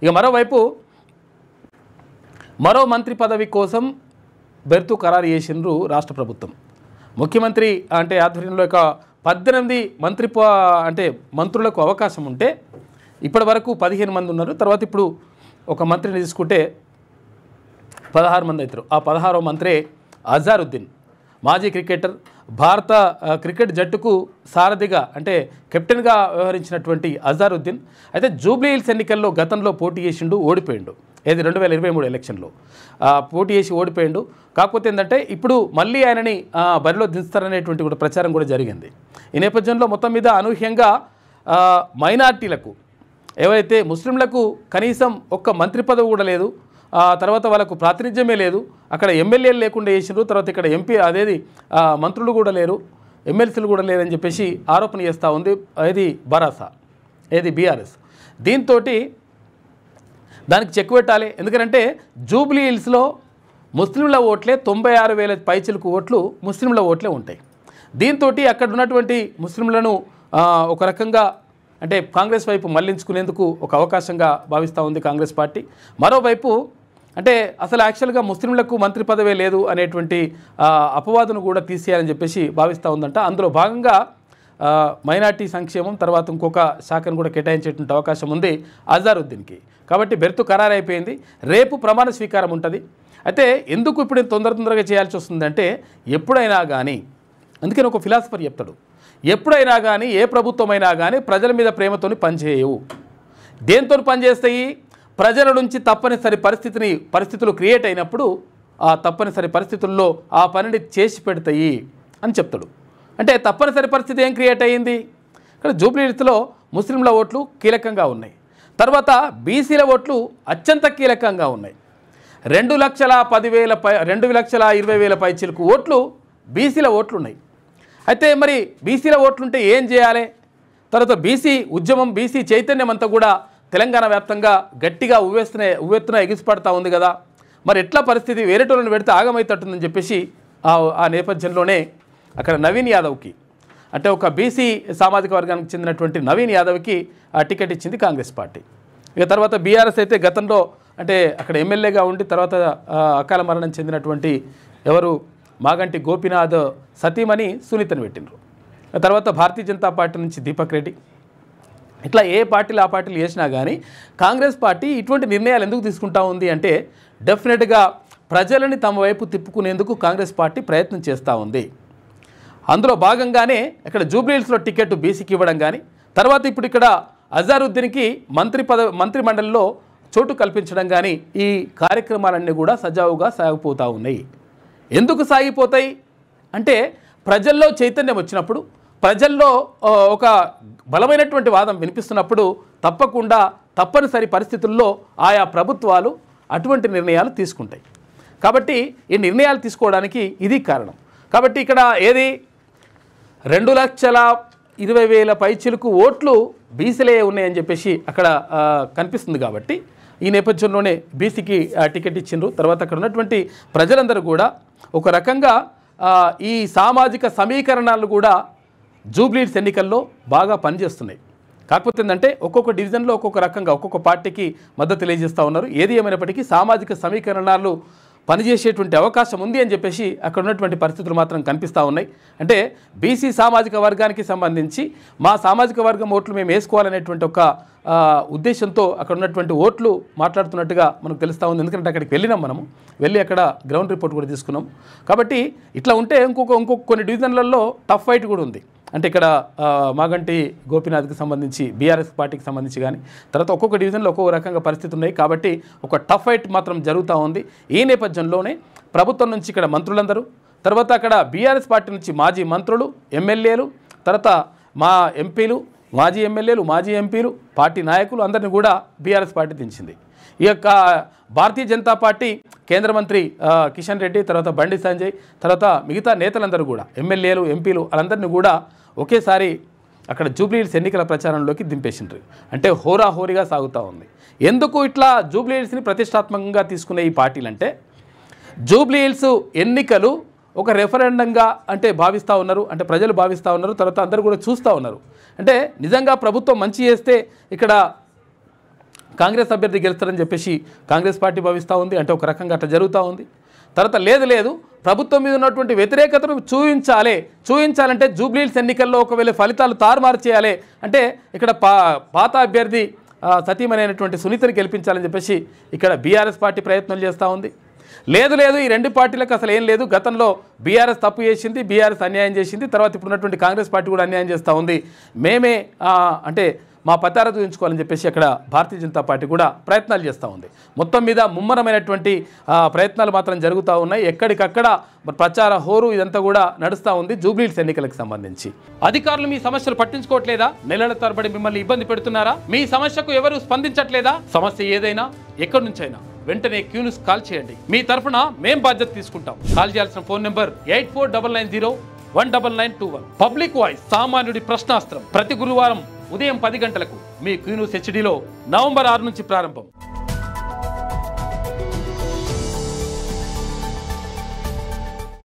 ఇక మరోవైపు మరో మంత్రి పదవి కోసం బెర్తు ఖరారు చేసిండ్రు రాష్ట్ర ప్రభుత్వం. ముఖ్యమంత్రి అంటే ఆధ్వర్యంలో 18 మంత్రులకు అవకాశం ఉంటే ఇప్పటి వరకు 15 మంది ఉన్నారు. తర్వాత ఇప్పుడు ఒక మంత్రిని తీసుకుంటే 16 మంది అవుతారు. ఆ 16వ మంత్రే అజారుద్దీన్, మాజీ క్రికెటర్, భారత క్రికెట్ జట్టుకు సారథిగా అంటే కెప్టెన్గా వ్యవహరించినటువంటి అజారుద్దీన్ అయితే జూబ్లీ హిల్స్ ఎన్నికల్లో గతంలో పోటీ చేసిండు, ఓడిపోయిండు. 2023 ఎలక్షన్లో పోటీ చేసి ఓడిపోయిండు. కాకపోతే ఏంటంటే ఇప్పుడు మళ్ళీ ఆయనని బరిలో దించుతారనేటువంటి కూడా ప్రచారం కూడా జరిగింది. ఈ నేపథ్యంలో మొత్తం మీద అనూహ్యంగా మైనార్టీలకు ఎవరైతే ముస్లింలకు కనీసం ఒక్క మంత్రి పదవి కూడా లేదు, తర్వాత వాళ్ళకు ప్రాతినిధ్యమే లేదు, అక్కడ ఎమ్మెల్యేలు లేకుండా చేసినారు, తర్వాత ఇక్కడ మంత్రులు కూడా లేరు, ఎమ్మెల్సీలు కూడా లేరని చెప్పేసి ఆరోపణ చేస్తూ ఉంది బీఆర్ఎస్. దీంతో దానికి చెక్ పెట్టాలి. ఎందుకంటే జూబ్లీ హిల్స్లో ముస్లింల ఓట్లే 96,000 పైచిలకు ఓట్లు ముస్లింల ఓట్లే ఉంటాయి. దీంతో అక్కడ ఉన్నటువంటి ముస్లింలను ఒక రకంగా అంటే కాంగ్రెస్ వైపు మళ్లించుకునేందుకు ఒక అవకాశంగా భావిస్తూ ఉంది కాంగ్రెస్ పార్టీ. మరోవైపు అంటే అసలు యాక్చువల్గా ముస్లింలకు మంత్రి పదవే లేదు అనేటువంటి అపవాదును కూడా తీసేయాలని చెప్పేసి భావిస్తూ ఉందంట. అందులో భాగంగా మైనార్టీ సంక్షేమం తర్వాత ఇంకొక శాఖను కూడా కేటాయించేటువంటి అవకాశం ఉంది అజారుద్దీన్కి. కాబట్టి బెర్తు ఖరారు అయిపోయింది. రేపు ప్రమాణ స్వీకారం ఉంటుంది. అయితే ఎందుకు ఇప్పుడు తొందరగా చేయాల్సి వస్తుందంటే ఎప్పుడైనా కానీ, అందుకని ఒక ఫిలాసఫర్ చెప్తాడు, ఎప్పుడైనా కానీ ఏ ప్రభుత్వమైనా కానీ ప్రజల మీద ప్రేమతోని పనిచేయవు. దేంతో పనిచేస్తాయి? ప్రజల నుంచి తప్పనిసరి పరిస్థితులు క్రియేట్ అయినప్పుడు ఆ తప్పనిసరి పరిస్థితుల్లో ఆ పనిని చేసి పెడతాయి అని చెప్తాడు. అంటే తప్పనిసరి పరిస్థితి ఏం క్రియేట్ అయ్యింది? ఇక్కడ జూబ్లీ హిల్స్లో ముస్లింల ఓట్లు కీలకంగా ఉన్నాయి, తర్వాత బీసీల ఓట్లు అత్యంత కీలకంగా ఉన్నాయి. 2,20,000 పైచిలకు ఓట్లు బీసీల ఓట్లు ఉన్నాయి. అయితే మరి బీసీల ఓట్లుంటే ఏం చేయాలి? తర్వాత బీసీ ఉద్యమం, బీసీ చైతన్యం అంతా కూడా తెలంగాణ వ్యాప్తంగా గట్టిగా ఉవ్వెత్తున ఎగిసిపడతా ఉంది కదా. మరి ఎట్లా పరిస్థితి? వేరేటోళ్ళని పెడితే ఆగమైతట్టుందని చెప్పేసి ఆ నేపథ్యంలోనే అక్కడ నవీన్ యాదవ్కి అంటే ఒక బీసీ సామాజిక వర్గానికి చెందినటువంటి నవీన్ యాదవ్కి ఆ టికెట్ ఇచ్చింది కాంగ్రెస్ పార్టీ. ఇక తర్వాత బీఆర్ఎస్ అయితే గతంలో అంటే అక్కడ ఎమ్మెల్యేగా ఉండి తర్వాత అకాల మరణం చెందినటువంటి మాగంటి గోపీనాథ్ సతీమణి సునీతను పెట్టినరు. తర్వాత భారతీయ జనతా పార్టీ నుంచి దీపక్ రెడ్డి, ఇట్లా ఏ పార్టీలు ఆ పార్టీలు చేసినా కానీ కాంగ్రెస్ పార్టీ ఇటువంటి నిర్ణయాలు ఎందుకు తీసుకుంటా ఉంది అంటే డెఫినెట్గా ప్రజలని తమ వైపు తిప్పుకునేందుకు కాంగ్రెస్ పార్టీ ప్రయత్నం చేస్తూ ఉంది. అందులో భాగంగానే ఇక్కడ జూబ్లీ హిల్స్లో టికెట్ బీసీకి ఇవ్వడం కానీ, తర్వాత ఇప్పుడు ఇక్కడ అజారుద్దీన్కి మంత్రి మండలిలో చోటు కల్పించడం కానీ ఈ కార్యక్రమాలన్నీ కూడా సజావుగా సాగిపోతూ ఉన్నాయి. ఎందుకు సాగిపోతాయి అంటే ప్రజల్లో చైతన్యం వచ్చినప్పుడు, ప్రజల్లో ఒక బలమైనటువంటి వాదం వినిపిస్తున్నప్పుడు తప్పకుండా తప్పనిసరి పరిస్థితుల్లో ఆయా ప్రభుత్వాలు అటువంటి నిర్ణయాలు తీసుకుంటాయి. కాబట్టి ఈ నిర్ణయాలు తీసుకోవడానికి ఇది కారణం. కాబట్టి ఇక్కడ 2,20,000 పైచిలకు ఓట్లు బీసీలే ఉన్నాయని చెప్పేసి అక్కడ కనిపిస్తుంది. కాబట్టి ఈ నేపథ్యంలోనే బీసీకి టికెట్ ఇచ్చిండ్రు. తర్వాత అక్కడ ఉన్నటువంటి ప్రజలందరూ కూడా ఒక రకంగా ఈ సామాజిక సమీకరణాలు కూడా జూబ్లీ హిల్స్ ఎన్నికల్లో బాగా పనిచేస్తున్నాయి. కాకపోతే ఏంటంటే ఒక్కొక్క డివిజన్లో ఒక్కొక్క రకంగా ఒక్కొక్క పార్టీకి మద్దతు తెలియజేస్తూ ఉన్నారు. ఏది ఏమైనప్పటికీ సామాజిక సమీకరణాలు పనిచేసేటువంటి అవకాశం ఉంది అని చెప్పేసి అక్కడ ఉన్నటువంటి పరిస్థితులు మాత్రం కనిపిస్తూ ఉన్నాయి. అంటే బీసీ సామాజిక వర్గానికి సంబంధించి మా సామాజిక వర్గం ఓట్లు మేము వేసుకోవాలనేటువంటి ఒక ఉద్దేశంతో అక్కడ ఉన్నటువంటి ఓట్లు మాట్లాడుతున్నట్టుగా మనకు తెలుస్తూ ఉంది. ఎందుకంటే అక్కడికి మనము వెళ్ళి అక్కడ గ్రౌండ్ రిపోర్ట్ కూడా తీసుకున్నాం. కాబట్టి ఇట్లా ఉంటే ఇంకొక కొన్ని డివిజన్లలో టఫ్ ఫైట్ కూడా ఉంది. అంటే ఇక్కడ మాగంటి గోపీనాథ్కి సంబంధించి బీఆర్ఎస్ పార్టీకి సంబంధించి కానీ తర్వాత ఒక్కొక్క డివిజన్లో ఒక్కొక్క రకంగా పరిస్థితి ఉన్నాయి. కాబట్టి ఒక టఫ్ ఫైట్ మాత్రం జరుగుతూ ఉంది. ఈ నేపథ్యంలోనే ప్రభుత్వం నుంచి ఇక్కడ మంత్రులందరూ, తర్వాత అక్కడ బీఆర్ఎస్ పార్టీ నుంచి మాజీ మంత్రులు, ఎమ్మెల్యేలు, తర్వాత మా ఎంపీలు, మాజీ ఎమ్మెల్యేలు, మాజీ ఎంపీలు, పార్టీ నాయకులు అందరినీ కూడా బీఆర్ఎస్ పార్టీ దించింది. ఈ యొక్క భారతీయ జనతా పార్టీ కేంద్ర మంత్రి కిషన్ రెడ్డి, తర్వాత బండి సంజయ్, తర్వాత మిగతా నేతలందరూ కూడా ఎమ్మెల్యేలు, ఎంపీలు వాళ్ళందరినీ కూడా ఒకేసారి అక్కడ జూబ్లీ హిల్స్ ఎన్నికల ప్రచారంలోకి దింపేసిండ్రు. అంటే హోరాహోరీగా సాగుతూ ఉంది. ఎందుకు ఇట్లా జూబ్లీ హిల్స్ని ప్రతిష్టాత్మకంగా తీసుకునే ఈ పార్టీలు అంటే జూబ్లీ హిల్స్ ఎన్నికలు ఒక రెఫరెండంగా అంటే భావిస్తూ ఉన్నారు, అంటే ప్రజలు భావిస్తూ ఉన్నారు, తర్వాత అందరూ కూడా చూస్తూ ఉన్నారు. అంటే నిజంగా ప్రభుత్వం మంచి చేస్తే ఇక్కడ కాంగ్రెస్ అభ్యర్థి గెలుస్తారని చెప్పేసి కాంగ్రెస్ పార్టీ భావిస్తూ ఉంది. అంటే ఒక రకంగా అట్లా జరుగుతూ ఉంది. తర్వాత లేదు ప్రభుత్వం మీద ఉన్నటువంటి వ్యతిరేకతను చూపించాలంటే జూబ్లీహిల్స్ ఎన్నికల్లో ఒకవేళ ఫలితాలు తారుమారు చేయాలి అంటే ఇక్కడ పాత అభ్యర్థి సతీమణైనటువంటి సునీతని గెలిపించాలని చెప్పేసి ఇక్కడ బీఆర్ఎస్ పార్టీ ప్రయత్నాలు చేస్తూ ఉంది. లేదు ఈ రెండు పార్టీలకు అసలు ఏం లేదు. గతంలో బీఆర్ఎస్ తప్పు చేసింది, బీఆర్ఎస్ అన్యాయం చేసింది, తర్వాత ఇప్పుడున్నటువంటి కాంగ్రెస్ పార్టీ కూడా అన్యాయం చేస్తూ ఉంది. మేమే అంటే మా పతార చూపించుకోవాలని చెప్పేసి అక్కడ భారతీయ జనతా పార్టీ కూడా ప్రయత్నాలు చేస్తూ ఉంది. మొత్తం మీద ముమ్మరమైనటువంటి ప్రయత్నాలు మాత్రం జరుగుతూ ఉన్నాయి. ఎక్కడికక్కడ ప్రచార హోరు ఇదంతా కూడా నడుస్తూ ఉంది జూబ్లీహిల్స్ ఎన్నికలకు సంబంధించి. అధికారులు మీ సమస్యలు పట్టించుకోవట్లేదా? నెలల తరబడి మిమ్మల్ని ఇబ్బంది పెడుతున్నారా? మీ సమస్యకు ఎవరు స్పందించట్లేదా? సమస్య ఏదైనా ఎక్కడి నుంచైనా వెంటనే క్యూన్యూస్ కాల్ చేయండి. మీ తరఫున మేం బాధ్యత తీసుకుంటాం. కాల్ చేయాల్సిన ఫోన్ నెంబర్ 8499019921. పబ్లిక్ వాయిస్, సామాన్యుడి ప్రశ్నాస్త్రం. ప్రతి గురువారం ఉదయం 10 గంటలకు మీ క్యూన్యూస్ హెచ్డీలో నవంబర్ 6 నుంచి ప్రారంభం.